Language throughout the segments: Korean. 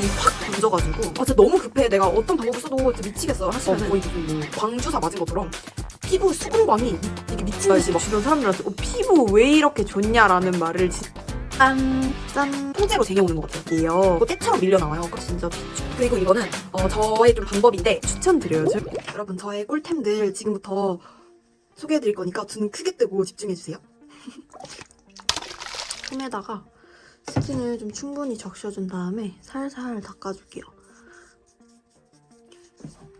확 번져가지고 진짜 너무 급해. 내가 어떤 방법을 써도 진짜 미치겠어 하시면은 거의 무슨 뭐 광주사 맞은 것처럼 피부 수분광이 이게 미친 듯이 막 주변 사람들한테 피부 왜 이렇게 좋냐라는 말을 짠 통째로 쟁여오는 것 같아요. 때처럼 밀려 나와요. 진짜 그리고 이거는 저의 좀 방법인데 추천드려요. 여러분 저의 꿀템들 지금부터 소개해드릴 거니까 눈 크게 뜨고 집중해주세요. 폼에다가 스킨을 좀 충분히 적셔준 다음에 살살 닦아줄게요.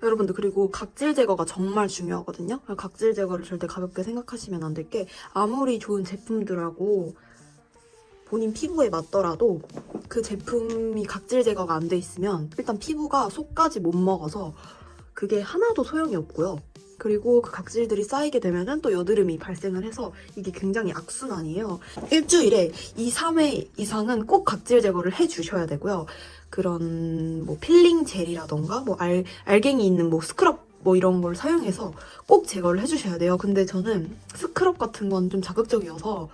여러분들 그리고 각질 제거가 정말 중요하거든요. 각질 제거를 절대 가볍게 생각하시면 안 될 게 아무리 좋은 제품들하고 본인 피부에 맞더라도 그 제품이 각질 제거가 안 돼 있으면 일단 피부가 속까지 못 먹어서 그게 하나도 소용이 없고요. 그리고 그 각질들이 쌓이게 되면은 또 여드름이 발생을 해서 이게 굉장히 악순환이에요. 일주일에 2, 3회 이상은 꼭 각질 제거를 해주셔야 되고요. 그런 뭐 필링 젤이라던가 뭐 알갱이 있는 뭐 스크럽 뭐 이런 걸 사용해서 꼭 제거를 해주셔야 돼요. 근데 저는 스크럽 같은 건 좀 자극적이어서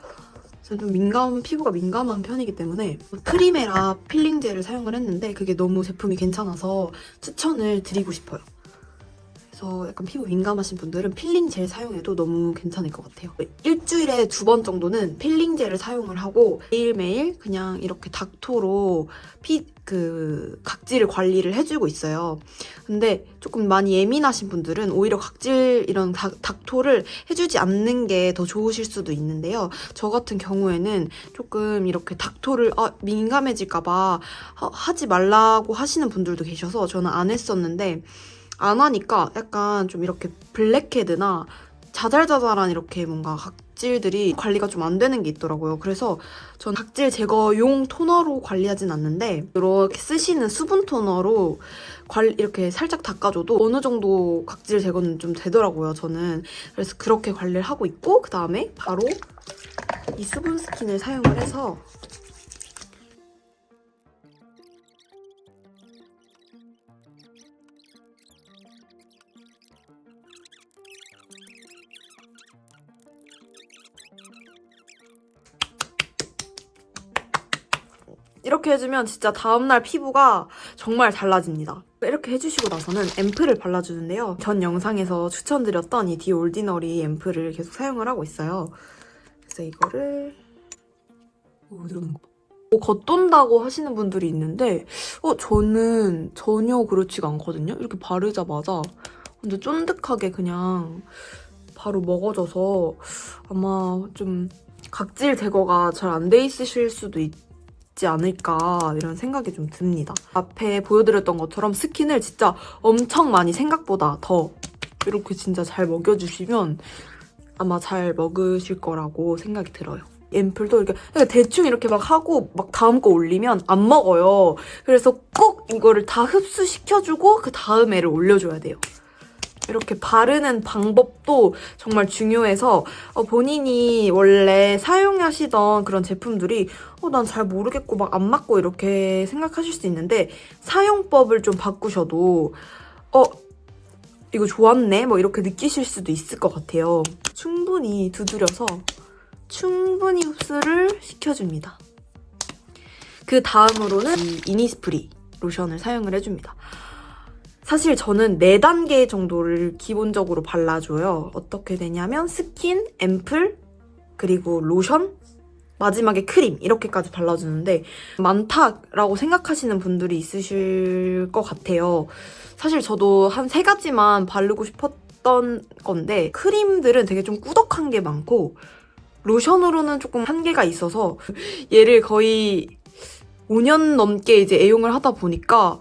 저는 좀 피부가 민감한 편이기 때문에 크리메라 필링 젤을 사용을 했는데 그게 너무 제품이 괜찮아서 추천을 드리고 싶어요. 그래서 약간 피부 민감하신 분들은 필링 젤 사용해도 너무 괜찮을 것 같아요. 일주일에 2번 정도는 필링 젤을 사용을 하고 매일매일 그냥 이렇게 닥토로 각질을 관리를 해주고 있어요. 근데 조금 많이 예민하신 분들은 오히려 각질 이런 닥토를 해주지 않는 게 더 좋으실 수도 있는데요. 저 같은 경우에는 조금 이렇게 닥토를 민감해질까봐 하지 말라고 하시는 분들도 계셔서 저는 안 했었는데 안 하니까 약간 좀 이렇게 블랙헤드나 자잘자잘한 이렇게 뭔가 각질들이 관리가 좀 안 되는 게 있더라고요. 그래서 전 각질 제거용 토너로 관리하진 않는데 이렇게 쓰시는 수분 토너로 이렇게 살짝 닦아줘도 어느 정도 각질 제거는 좀 되더라고요, 저는. 그래서 그렇게 관리를 하고 있고 그 다음에 바로 이 수분 스킨을 사용을 해서 이렇게 해주면 진짜 다음날 피부가 정말 달라집니다. 이렇게 해주시고 나서는 앰플을 발라주는데요. 전 영상에서 추천드렸던 이 디올디너리 앰플을 계속 사용을 하고 있어요. 그래서 이거를 늘어나는 거 봐. 겉돈다고 하시는 분들이 있는데 저는 전혀 그렇지가 않거든요. 이렇게 바르자마자 근데 쫀득하게 그냥 바로 먹어져서 아마 좀 각질 제거가 잘 안 돼 있으실 수도 있지 않을까 이런 생각이 좀 듭니다. 앞에 보여드렸던 것처럼 스킨을 진짜 엄청 많이 생각보다 더 이렇게 진짜 잘 먹여주시면 아마 잘 먹으실 거라고 생각이 들어요. 앰플도 이렇게 대충 이렇게 막 하고 막 다음 거 올리면 안 먹어요. 그래서 꼭 이거를 다 흡수시켜주고 그 다음 애를 올려줘야 돼요. 이렇게 바르는 방법도 정말 중요해서 본인이 원래 사용하시던 그런 제품들이 난 잘 모르겠고 막 안 맞고 이렇게 생각하실 수 있는데 사용법을 좀 바꾸셔도 이거 좋았네? 뭐 이렇게 느끼실 수도 있을 것 같아요. 충분히 두드려서 충분히 흡수를 시켜줍니다. 그 다음으로는 이 이니스프리 로션을 사용을 해줍니다. 사실 저는 4단계 정도를 기본적으로 발라줘요. 어떻게 되냐면 스킨, 앰플, 그리고 로션, 마지막에 크림 이렇게까지 발라주는데 많다라고 생각하시는 분들이 있으실 것 같아요. 사실 저도 한 3가지만 바르고 싶었던 건데 크림들은 되게 좀 꾸덕한 게 많고 로션으로는 조금 한계가 있어서 얘를 거의 5년 넘게 이제 애용을 하다 보니까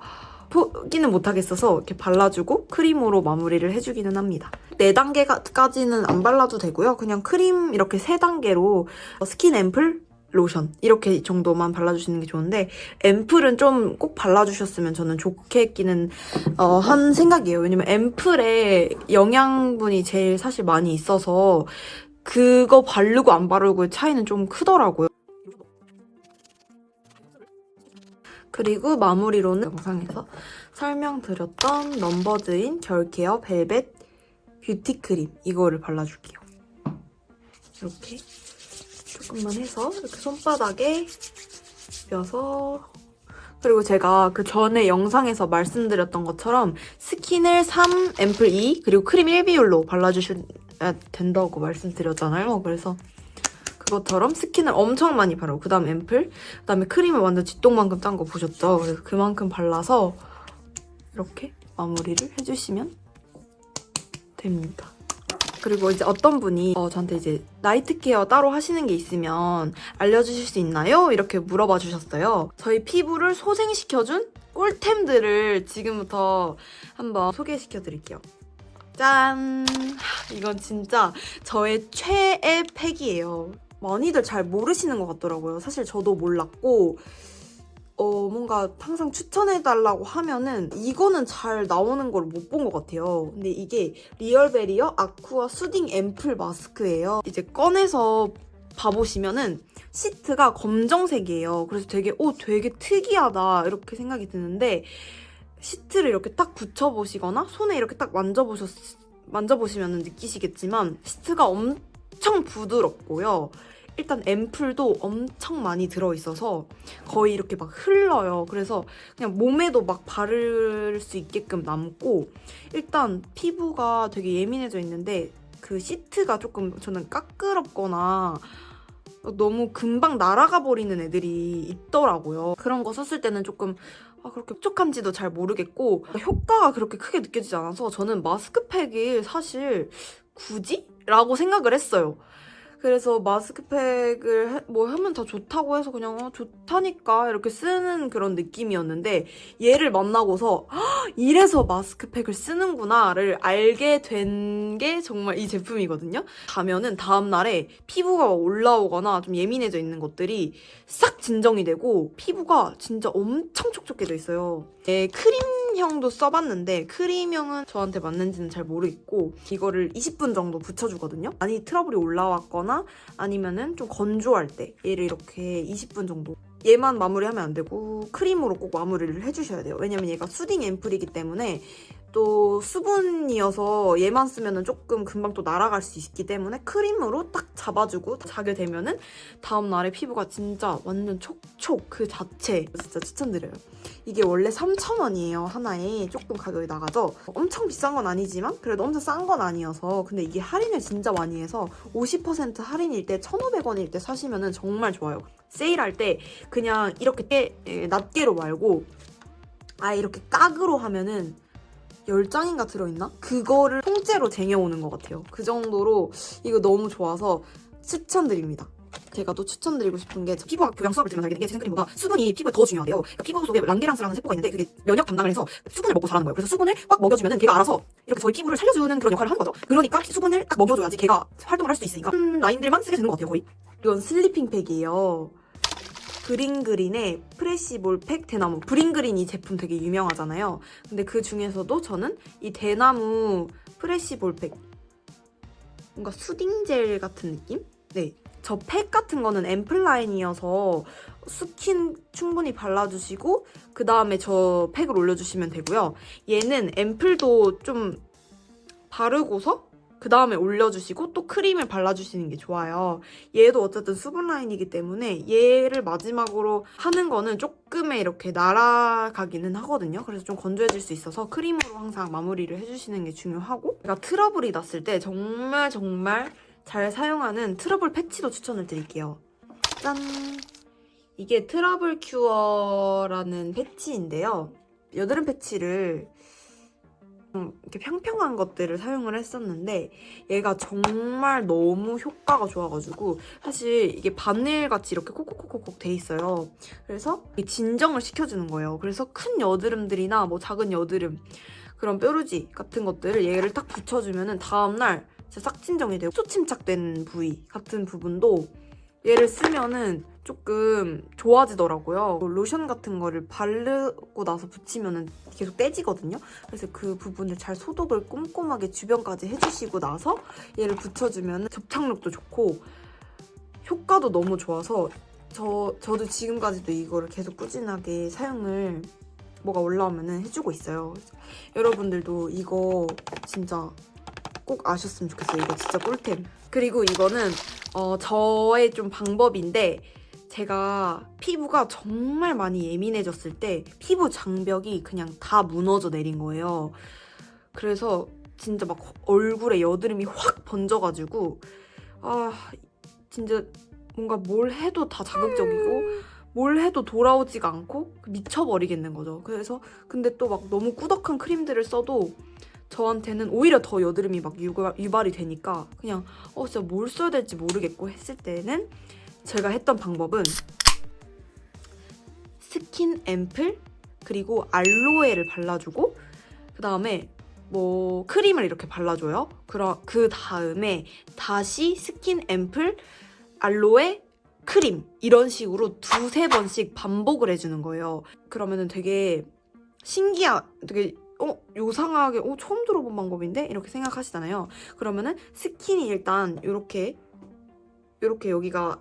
포기는 못하겠어서 이렇게 발라주고 크림으로 마무리를 해주기는 합니다. 4단계까지는 안 발라도 되고요. 그냥 크림 이렇게 3단계로 스킨, 앰플, 로션 이렇게 정도만 발라주시는 게 좋은데 앰플은 좀 꼭 발라주셨으면 저는 좋겠기는 한 생각이에요. 왜냐면 앰플에 영양분이 제일 사실 많이 있어서 그거 바르고 안 바르고의 차이는 좀 크더라고요. 그리고 마무리로는 영상에서 설명드렸던 넘버즈인 결케어 벨벳 뷰티크림 이거를 발라줄게요. 이렇게 조금만 해서 이렇게 손바닥에 비벼서 그리고 제가 그 전에 영상에서 말씀드렸던 것처럼 스킨을 3, 앰플 2, 그리고 크림 1비율로 발라주셔야 된다고 말씀드렸잖아요. 그래서 그것처럼 스킨을 엄청 많이 바르고 그 다음 앰플, 그 다음에 크림을 완전 쥐똥만큼 짠 거 보셨죠? 그래서 그만큼 발라서 이렇게 마무리를 해주시면 됩니다. 그리고 이제 어떤 분이 저한테 이제 나이트 케어 따로 하시는 게 있으면 알려주실 수 있나요? 이렇게 물어봐 주셨어요. 저희 피부를 소생시켜준 꿀템들을 지금부터 한번 소개시켜 드릴게요. 짠! 이건 진짜 저의 최애 팩이에요. 많이들 잘 모르시는 것 같더라고요. 사실 저도 몰랐고 뭔가 항상 추천해달라고 하면은 이거는 잘 나오는 걸 못 본 것 같아요. 근데 이게 리얼베리어 아쿠아 수딩 앰플 마스크예요. 이제 꺼내서 봐보시면은 시트가 검정색이에요. 그래서 되게 특이하다 이렇게 생각이 드는데 시트를 이렇게 딱 붙여보시거나 손에 이렇게 딱 만져보시면 느끼시겠지만 시트가 엄청 부드럽고요. 일단 앰플도 엄청 많이 들어있어서 거의 이렇게 막 흘러요. 그래서 그냥 몸에도 막 바를 수 있게끔 남고 일단 피부가 되게 예민해져 있는데 그 시트가 조금 저는 까끄럽거나 너무 금방 날아가 버리는 애들이 있더라고요. 그런 거 썼을 때는 조금 그렇게 촉촉한지도 잘 모르겠고 효과가 그렇게 크게 느껴지지 않아서 저는 마스크팩이 사실 굳이? 라고 생각을 했어요. 그래서 마스크팩을 하면 다 좋다고 해서 그냥 좋다니까 이렇게 쓰는 그런 느낌이었는데 얘를 만나고서 이래서 마스크팩을 쓰는구나를 알게 된 게 정말 이 제품이거든요. 가면은 다음날에 피부가 올라오거나 좀 예민해져 있는 것들이 싹 진정이 되고 피부가 진짜 엄청 촉촉해져 있어요. 크림형도 써봤는데 크림형은 저한테 맞는지는 잘 모르겠고 이거를 20분 정도 붙여주거든요. 많이 트러블이 올라왔거나 아니면은 좀 건조할 때 얘를 이렇게 20분 정도 얘만 마무리하면 안 되고 크림으로 꼭 마무리를 해주셔야 돼요. 왜냐면 얘가 수딩 앰플이기 때문에 또 수분이어서 얘만 쓰면은 조금 금방 또 날아갈 수 있기 때문에 크림으로 딱 잡아주고 자게 되면은 다음날에 피부가 진짜 완전 촉촉 그 자체 진짜 추천드려요. 이게 원래 3,000원이에요 하나에. 조금 가격이 나가죠. 엄청 비싼 건 아니지만 그래도 엄청 싼 건 아니어서 근데 이게 할인을 진짜 많이 해서 50% 할인일 때 1,500원일 때 사시면은 정말 좋아요. 세일할 때 그냥 이렇게 낱개로 말고 이렇게 깍으로 하면은 10장인가 들어있나? 그거를 통째로 쟁여오는 것 같아요. 그 정도로 이거 너무 좋아서 추천드립니다. 제가 또 추천드리고 싶은 게 피부학 교양 수업을 들으면서 알게 된 게 생크림보다 수분이 피부에 더 중요하대요. 그러니까 피부 속에 랑게랑스라는 세포가 있는데 그게 면역 담당을 해서 수분을 먹고 자라는 거예요. 그래서 수분을 꽉 먹여주면 걔가 알아서 이렇게 저희 피부를 살려주는 그런 역할을 하는 거죠. 그러니까 수분을 딱 먹여줘야지 걔가 활동을 할 수 있으니까 라인들만 쓰게 되는 것 같아요 거의. 이건 슬리핑 팩이에요. 브링그린의 프레시볼 팩 대나무. 브링그린 이 제품 되게 유명하잖아요. 근데 그 중에서도 저는 이 대나무 프레시볼 팩 뭔가 수딩 젤 같은 느낌? 네. 저 팩 같은 거는 앰플 라인이어서 스킨 충분히 발라주시고 그 다음에 저 팩을 올려주시면 되고요. 얘는 앰플도 좀 바르고서 그 다음에 올려주시고 또 크림을 발라주시는 게 좋아요. 얘도 어쨌든 수분 라인이기 때문에 얘를 마지막으로 하는 거는 조금의 이렇게 날아가기는 하거든요. 그래서 좀 건조해질 수 있어서 크림으로 항상 마무리를 해주시는 게 중요하고 제가 트러블이 났을 때 정말 잘 사용하는 트러블 패치도 추천을 드릴게요. 짠! 이게 트러블 큐어라는 패치인데요. 여드름 패치를 이렇게 평평한 것들을 사용을 했었는데 얘가 정말 너무 효과가 좋아가지고 사실 이게 바늘같이 이렇게 콕콕콕콕 돼 있어요. 그래서 진정을 시켜주는 거예요. 그래서 큰 여드름들이나 뭐 작은 여드름 그런 뾰루지 같은 것들을 얘를 딱 붙여주면은 다음날 진짜 싹 진정이 되고 초침착된 부위 같은 부분도 얘를 쓰면은 조금 좋아지더라고요. 로션 같은 거를 바르고 나서 붙이면은 계속 떼지거든요. 그래서 그 부분을 잘 소독을 꼼꼼하게 주변까지 해주시고 나서 얘를 붙여주면 접착력도 좋고 효과도 너무 좋아서 저도 지금까지도 이거를 계속 꾸준하게 사용을 뭐가 올라오면은 해주고 있어요. 여러분들도 이거 진짜 꼭 아셨으면 좋겠어요. 이거 진짜 꿀템. 그리고 이거는 저의 좀 방법인데 제가 피부가 정말 많이 예민해졌을 때 피부 장벽이 그냥 다 무너져 내린 거예요. 그래서 진짜 막 얼굴에 여드름이 확 번져가지고 진짜 뭔가 뭘 해도 다 자극적이고 뭘 해도 돌아오지가 않고 미쳐버리겠는 거죠. 그래서 근데 또 막 너무 꾸덕한 크림들을 써도 저한테는 오히려 더 여드름이 막 유발이 되니까 그냥 진짜 뭘 써야 될지 모르겠고 했을 때는 제가 했던 방법은 스킨 앰플 그리고 알로에를 발라주고 그 다음에 뭐 크림을 이렇게 발라줘요. 그 다음에 다시 스킨 앰플, 알로에, 크림 이런 식으로 두세 번씩 반복을 해주는 거예요. 그러면은 되게 되게 요상하게 처음 들어본 방법인데? 이렇게 생각하시잖아요. 그러면은 스킨이 일단 이렇게 여기가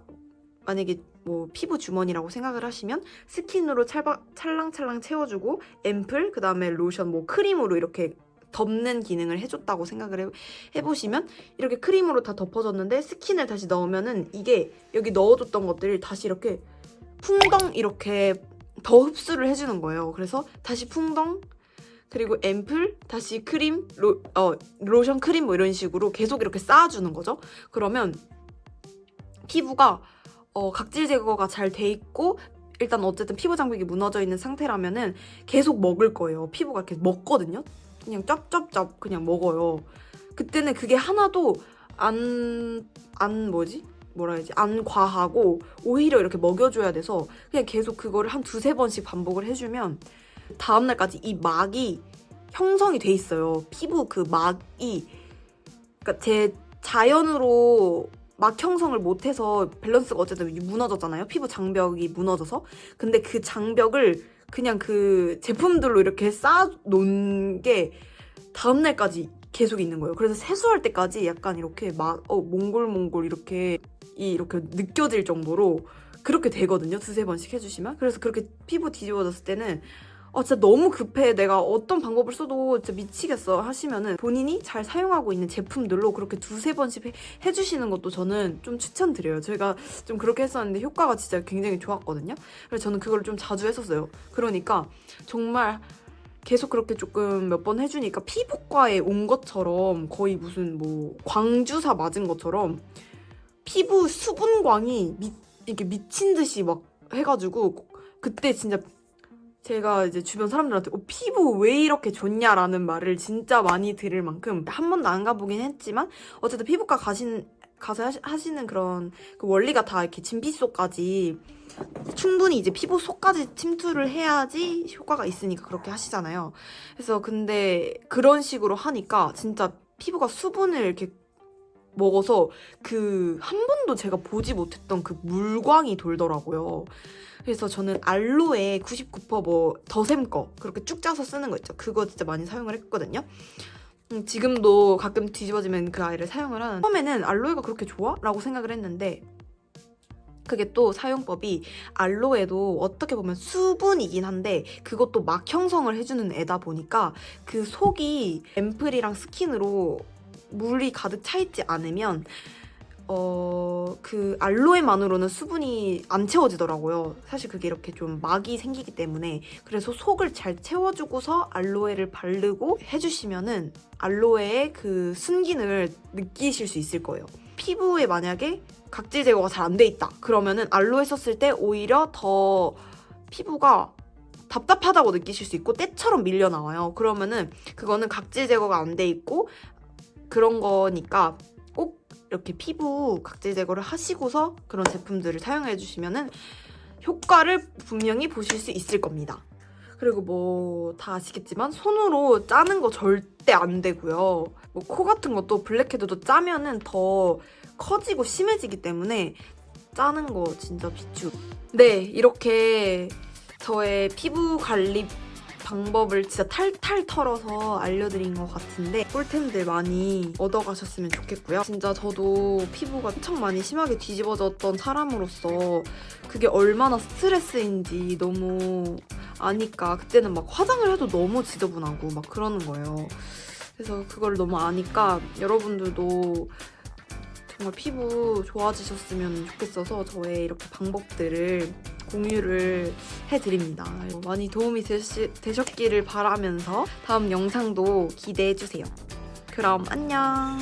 만약에 뭐 피부 주머니라고 생각을 하시면 스킨으로 찰랑찰랑 채워주고 앰플, 그 다음에 로션, 뭐 크림으로 이렇게 덮는 기능을 해줬다고 생각을 해보시면 이렇게 크림으로 다 덮어졌는데 스킨을 다시 넣으면은 이게 여기 넣어뒀던 것들이 다시 이렇게 풍덩 이렇게 더 흡수를 해주는 거예요. 그래서 다시 풍덩 그리고 앰플, 다시 크림, 로션, 크림 뭐 이런 식으로 계속 이렇게 쌓아주는 거죠. 그러면 피부가 각질 제거가 잘 돼 있고 일단 어쨌든 피부 장벽이 무너져 있는 상태라면은 계속 먹을 거예요. 피부가 이렇게 먹거든요. 그냥 쩝쩝쩝 그냥 먹어요. 그때는 그게 하나도 안 과하고 오히려 이렇게 먹여줘야 돼서 그냥 계속 그거를 한 두세 번씩 반복을 해주면 다음날까지 이 막이 형성이 돼 있어요. 피부 그 막이 그러니까 제 자연으로 막 형성을 못해서 밸런스가 어쨌든 무너졌잖아요. 피부 장벽이 무너져서. 근데 그 장벽을 그냥 그 제품들로 이렇게 쌓아놓은 게 다음날까지 계속 있는 거예요. 그래서 세수할 때까지 약간 이렇게 막 몽골몽골 이렇게 느껴질 정도로 그렇게 되거든요. 두세 번씩 해주시면. 그래서 그렇게 피부 뒤집어졌을 때는 진짜 너무 급해. 내가 어떤 방법을 써도 진짜 미치겠어 하시면은 본인이 잘 사용하고 있는 제품들로 그렇게 두세 번씩 해주시는 것도 저는 좀 추천드려요. 제가 좀 그렇게 했었는데 효과가 진짜 굉장히 좋았거든요. 그래서 저는 그걸 좀 자주 했었어요. 그러니까 정말 계속 그렇게 조금 몇 번 해주니까 피부과에 온 것처럼 거의 무슨 뭐 광주사 맞은 것처럼 피부 수분광이 이렇게 미친 듯이 막 해가지고 그때 진짜 제가 이제 주변 사람들한테 피부 왜 이렇게 좋냐라는 말을 진짜 많이 들을 만큼 한 번도 안 가보긴 했지만 어쨌든 피부과 가서 하시는 그런 그 원리가 다 이렇게 진피 속까지 충분히 이제 피부 속까지 침투를 해야지 효과가 있으니까 그렇게 하시잖아요. 그래서 근데 그런 식으로 하니까 진짜 피부가 수분을 이렇게 먹어서 그 한 번도 제가 보지 못했던 그 물광이 돌더라고요. 그래서 저는 알로에 99% 뭐 더샘 거 그렇게 쭉 짜서 쓰는 거 있죠. 그거 진짜 많이 사용을 했거든요. 지금도 가끔 뒤집어지면 그 아이를 사용을 하는데 처음에는 알로에가 그렇게 좋아? 라고 생각을 했는데 그게 또 사용법이 알로에도 어떻게 보면 수분이긴 한데 그것도 막 형성을 해주는 애다 보니까 그 속이 앰플이랑 스킨으로 물이 가득 차 있지 않으면 그 알로에만으로는 수분이 안 채워지더라고요. 사실 그게 이렇게 좀 막이 생기기 때문에 그래서 속을 잘 채워주고서 알로에를 바르고 해주시면은 알로에의 그 순기능을 느끼실 수 있을 거예요. 피부에 만약에 각질 제거가 잘 안 돼 있다 그러면은 알로에 썼을 때 오히려 더 피부가 답답하다고 느끼실 수 있고 때처럼 밀려 나와요. 그러면은 그거는 각질 제거가 안 돼 있고 그런 거니까 꼭 이렇게 피부 각질 제거를 하시고서 그런 제품들을 사용해 주시면은 효과를 분명히 보실 수 있을 겁니다. 그리고 뭐 다 아시겠지만 손으로 짜는 거 절대 안 되고요. 뭐 코 같은 것도 블랙헤드도 짜면은 더 커지고 심해지기 때문에 짜는 거 진짜 비추. 네, 이렇게 저의 피부 관리 방법을 진짜 탈탈 털어서 알려드린 것 같은데 꿀템들 많이 얻어가셨으면 좋겠고요. 진짜 저도 피부가 엄청 많이 심하게 뒤집어졌던 사람으로서 그게 얼마나 스트레스인지 너무 아니까 그때는 막 화장을 해도 너무 지저분하고 막 그러는 거예요. 그래서 그걸 너무 아니까 여러분들도 정말 피부 좋아지셨으면 좋겠어서 저의 이렇게 방법들을 공유를 해드립니다. 많이 도움이 되셨기를 바라면서 다음 영상도 기대해주세요. 그럼 안녕!